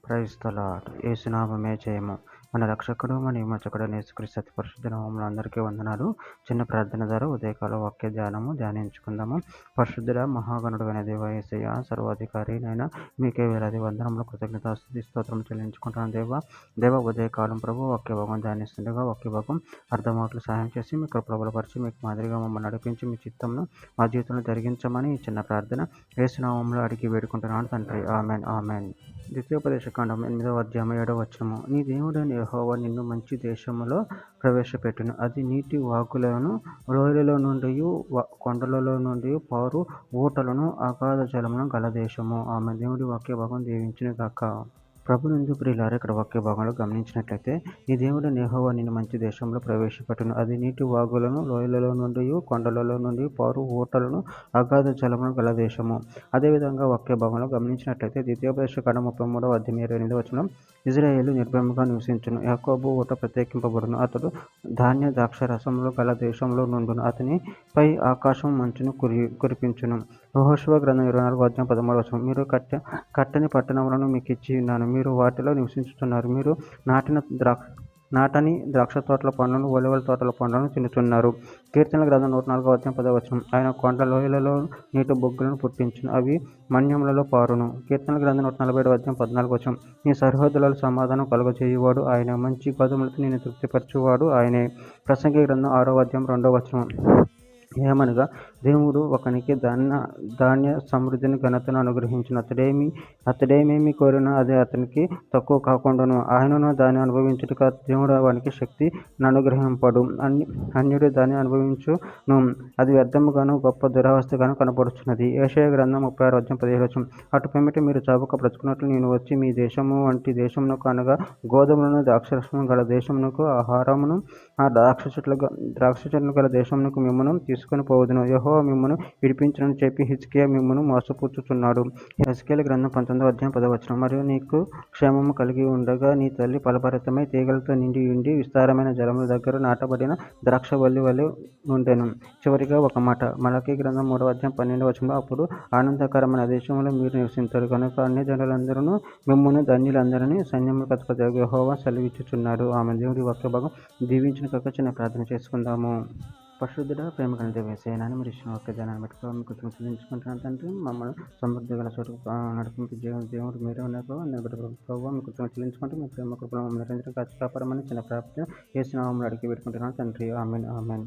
Praise the lord. యేసునామమే జయము. మన రక్షకుడు మన విమోచకుడైన యేసుక్రీస్తు అతి పరిశుద్ధ నామములో అందరికీ వందనాలు. చిన్న ప్రార్థన ద్వారా ఉదయకాల వాక్య ధ్యానించుకుందాము. పరిశుద్ధుడ మహాగణుడైన దేవ యేసయ్య, సర్వాధికారి నైనా మీకే వేలాది వందనములు, కృతజ్ఞతాస్తుతి స్తోత్రం చెల్లించుకుంటున్నాను దేవ ఉదయకాలం ప్రభు వాక్య భాగం ధ్యానిస్తుండగా వాక్య భాగం అర్థమవుట్లు సహాయం చేసి మీ కృపలో బలపరిచి మీకు మాదిరిగా మమ్మల్ని నడిపించి మీ చిత్తంను మా జీవితంలో జరిగించమని ఈ చిన్న ప్రార్థన యేసునామములో అడిగి వేడుకుంటున్నాను తండ్రి. Amen amen. ద్వితీయోపదేశకాండం 8వ అధ్యాయం 7వ వచనము. నీ దేవుడైన యెహోవా నిన్ను మంచి దేశములో ప్రవేశపెట్టును. అది నీటి వాగులను, లోయలలో నుండి కొండలలో నుండి పారు ఊటలను, అగాధ జలములను గల దేశము. ఆమె దేవుడి వాక్య భాగం దీవించును గాక. ప్రభునందు ప్రియులారా, ఇక్కడ వాక్య భాగంలో గమనించినట్లయితే, నీ దేవుడైన యెహోవా నిన్ను మంచి దేశంలో ప్రవేశపెట్టును. అది నీటి వాగులను, లోయలలో నుండి కొండలలో నుండి పారు ఊటలను, అగాధ జలమును గల దేశము. అదేవిధంగా వాక్య భాగంలో గమనించినట్లయితే ద్వితీయోపదేశకాండం 33వ అధ్యాయం 28వ వచనం, ఇజ్రాయేలు నిర్భయముగా నివసించును. యాకోబు ఊట ప్రత్యేకింపబడును. అతడు ధాన్య ద్రాక్షరసములు గల దేశంలో నుండును. అతనిపై ఆకాశం మంచును కురిపించును. యెహోషువ గ్రంథం 24వ అధ్యాయం 13వ వచనం, మీరు కట్టని పట్టణములను మీకు ఇచ్చి ఉన్నాను, మీరు వాటిలో నివసించుతున్నారు. మీరు నాటని ద్రాక్ష తోటల పండ్లను, ఒలీవల తోటల పండ్లను తినుతున్నారు. కీర్తనల గ్రంథం 104వ అధ్యాయం 10వ వచనం, ఆయన కొండ లోయలలో నీటి బొగ్గులను పుట్టించును, అవి మన్యములలో పారును. కీర్తనల గ్రంథం 147వ అధ్యాయం 14వ వచనం, నీ సరిహద్దులలో సమాధానం కలుగజేయువాడు ఆయన, మంచి గోధుమలతో నేను తృప్తిపరచువాడు ఆయనే. ప్రసంగి గ్రంథం 6వ అధ్యాయం 2వ వచనం, ఏమనగా దేవుడు ఒకనికి ధాన్య సమృద్ధిని ఘనతను అనుగ్రహించిన. అతడేమేమి కోరినా అది అతనికి తక్కువ కాకుండాను. ఆయనను దాన్ని అనుభవించుటకు దేవుడు వానికి శక్తి అనుగ్రహింపడు. అన్యుడు దాన్ని అనుభవించును, అది వ్యర్థముగాను గొప్ప దురవస్థగాను కనపడుచున్నది. యెషయా గ్రంథం 36వ అధ్యాయం 17వ వచనం, అటు పిమ్మట మీరు చావక బ్రతుకున్నట్లు నేను వచ్చి మీ దేశము వంటి దేశమునకు, అనగా గోధుమలను ద్రాక్షరసము గల దేశమునకు, ఆహారమును ద్రాక్ష చెట్లు గల దేశమునకు మిమ్మను తీసుకొని పోవదును. యెహోవా మిమ్మను విడిపించునని చెప్పి హిజ్కియా మిమ్మను మోసపుచ్చుచున్నాడు. హెజ్కేలు గ్రంథం 19వ అధ్యాయం 10వ వచనం, మరియు నీకు క్షేమము కలిగి ఉండగా నీ తల్లి ఫలభరితమై తీగలతో నిండి ఉండి విస్తారమైన జలముల దగ్గర నాటబడిన ద్రాక్షవల్లి వలె ఉండెను. చివరిగా ఒక మాట, మలాకీ గ్రంథం 3వ అధ్యాయం 12వ వచనంలో, అప్పుడు ఆనందకరమైన దేశంలో మీరు నివసించారు కనుక అన్ని జనులందరూ మిమ్మల్ని ధన్యులందరినీ సైన్యములకు అధిపతియగు యెహోవా సెలవిచ్చుచున్నాడు. ఆమె దేవుడి వాక్య భాగం దీవించిన కాక చిన్న ప్రార్థన చేసుకుందాము. పరిశుద్ధుడ ప్రేమ కలిగిన దేవ యేసయ్య, మీరు ఇచ్చిన ఒక్క ధ్యానాన్ని బట్టి మీకు చెల్లించుకుంటున్నాను తండ్రి. మమ్మల్ని సమృద్ధి గల చోటు నడిపించి దేవుడు మీరే ఉన్నారు. ప్రభావ మీకు చెల్లించుకుంటూ మీ ప్రేమ కృపలో మమ్మల్ని నిరంతరం కాచి కాపాడమని చిన్న ప్రార్థన యేసు నామములో అడిగి పెట్టుకుంటున్నాను తండ్రి. Amen amen.